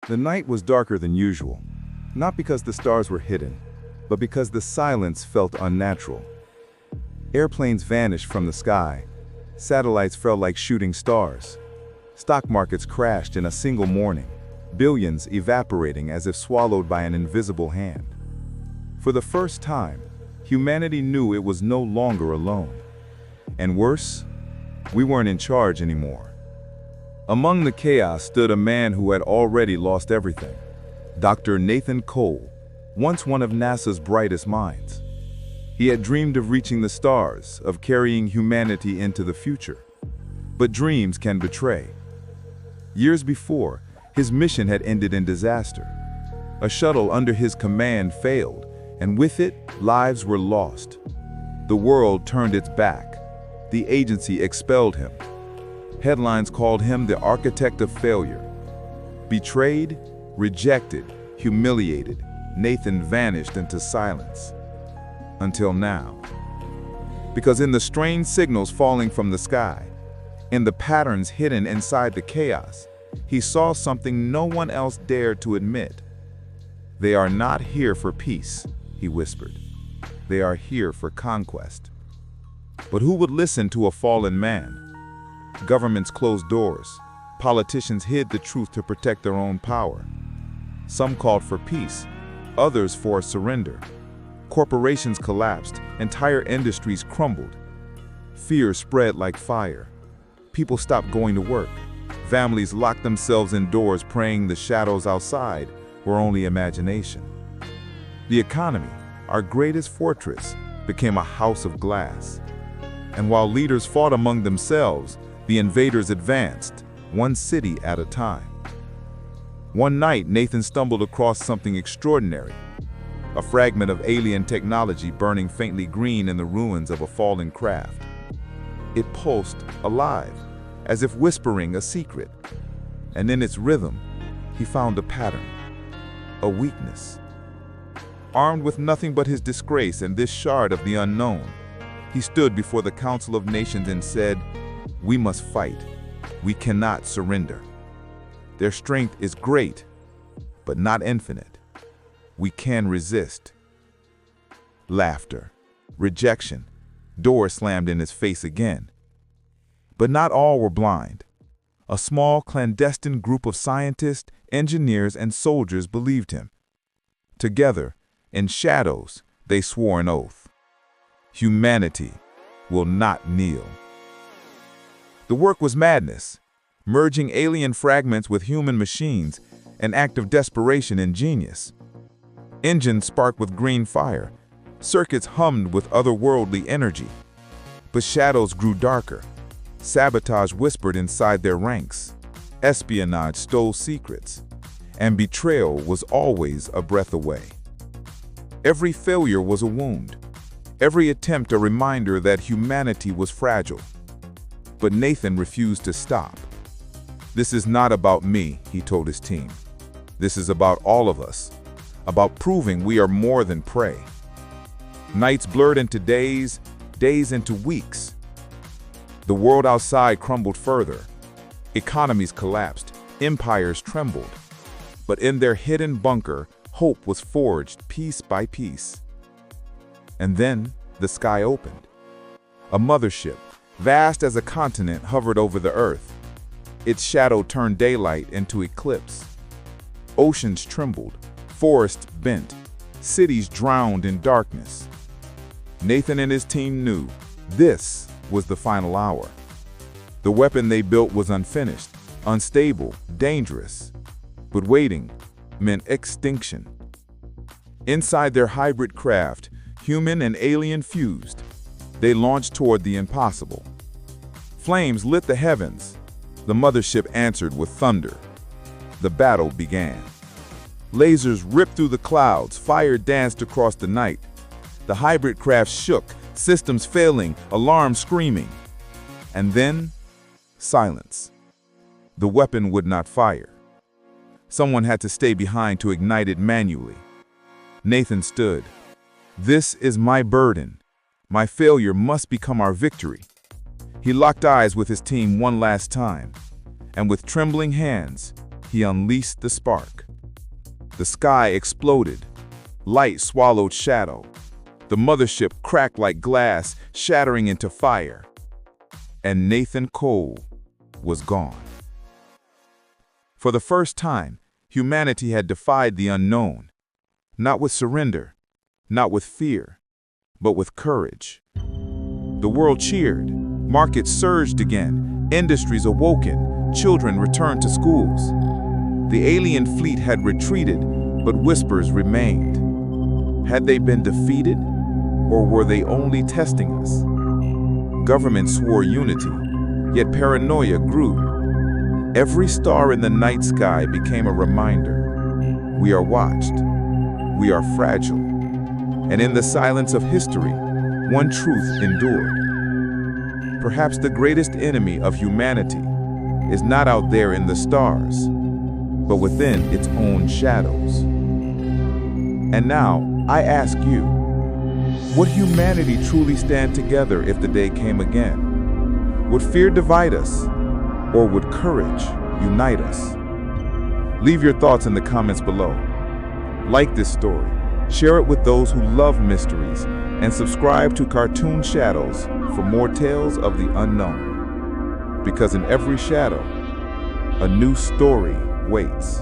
The night was darker than usual, not because the stars were hidden, but because the silence felt unnatural. Airplanes vanished from the sky. Satellites felt like shooting stars. Stock markets crashed in a single morning, billions evaporating as if swallowed by an invisible hand. For the first time, humanity knew it was no longer alone. And worse, we weren't in charge anymore. Among the chaos stood a man who had already lost everything. Dr. Nathan Cole, once one of NASA's brightest minds. He had dreamed of reaching the stars, of carrying humanity into the future. But dreams can betray. Years before, his mission had ended in disaster. A shuttle under his command failed, and with it, lives were lost. The world turned its back. The agency expelled him. Headlines called him the architect of failure. Betrayed, rejected, humiliated, Nathan vanished into silence. Until now. Because in the strange signals falling from the sky, in the patterns hidden inside the chaos, he saw something no one else dared to admit. They are not here for peace, he whispered. They are here for conquest. But who would listen to a fallen man? Governments closed doors. Politicians hid the truth to protect their own power. Some called for peace, others for surrender. Corporations collapsed, entire industries crumbled. Fear spread like fire. People stopped going to work. Families locked themselves indoors, praying the shadows outside were only imagination. The economy, our greatest fortress, became a house of glass. And while leaders fought among themselves, the invaders advanced, one city at a time. One night, Nathan stumbled across something extraordinary. A fragment of alien technology burning faintly green in the ruins of a fallen craft. It pulsed, alive, as if whispering a secret. And in its rhythm, he found a pattern, a weakness. Armed with nothing but his disgrace and this shard of the unknown, he stood before the Council of Nations and said, "We must fight. We cannot surrender. Their strength is great, but not infinite. We can resist." Laughter, rejection, doors slammed in his face again. But not all were blind. A small, clandestine group of scientists, engineers, and soldiers believed him. Together, in shadows, they swore an oath. Humanity will not kneel. The work was madness, merging alien fragments with human machines, an act of desperation and genius. Engines sparked with green fire, circuits hummed with otherworldly energy. But shadows grew darker. Sabotage whispered inside their ranks. Espionage stole secrets. And betrayal was always a breath away. Every failure was a wound. Every attempt a reminder that humanity was fragile. But Nathan refused to stop. "This is not about me," he told his team. "This is about all of us, about proving we are more than prey." Nights blurred into days, days into weeks. The world outside crumbled further. Economies collapsed, empires trembled. But in their hidden bunker, hope was forged piece by piece. And then the sky opened. A mothership, vast as a continent, hovered over the earth. Its shadow turned daylight into eclipse. Oceans trembled, forests bent, cities drowned in darkness. Nathan and his team knew this was the final hour. The weapon they built was unfinished, unstable, dangerous. But waiting meant extinction. Inside their hybrid craft, human and alien fused. They launched toward the impossible. Flames lit the heavens. The mothership answered with thunder. The battle began. Lasers ripped through the clouds, fire danced across the night. The hybrid craft shook, systems failing, alarms screaming. And then, silence. The weapon would not fire. Someone had to stay behind to ignite it manually. Nathan stood. "This is my burden. My failure must become our victory." He locked eyes with his team one last time, and with trembling hands, he unleashed the spark. The sky exploded. Light swallowed shadow. The mothership cracked like glass, shattering into fire. And Nathan Cole was gone. For the first time, humanity had defied the unknown. Not with surrender, not with fear, but with courage. The world cheered. Markets surged again. Industries awoken. Children returned to schools. The alien fleet had retreated, but whispers remained. Had they been defeated, or were they only testing us? Governments swore unity, yet paranoia grew. Every star in the night sky became a reminder. We are watched. We are fragile. And in the silence of history, one truth endured. Perhaps the greatest enemy of humanity is not out there in the stars, but within its own shadows. And now, I ask you, would humanity truly stand together if the day came again? Would fear divide us, or would courage unite us? Leave your thoughts in the comments below. Like this story, share it with those who love mysteries, and subscribe to Cartoon Shadows for more tales of the unknown. Because in every shadow, a new story waits.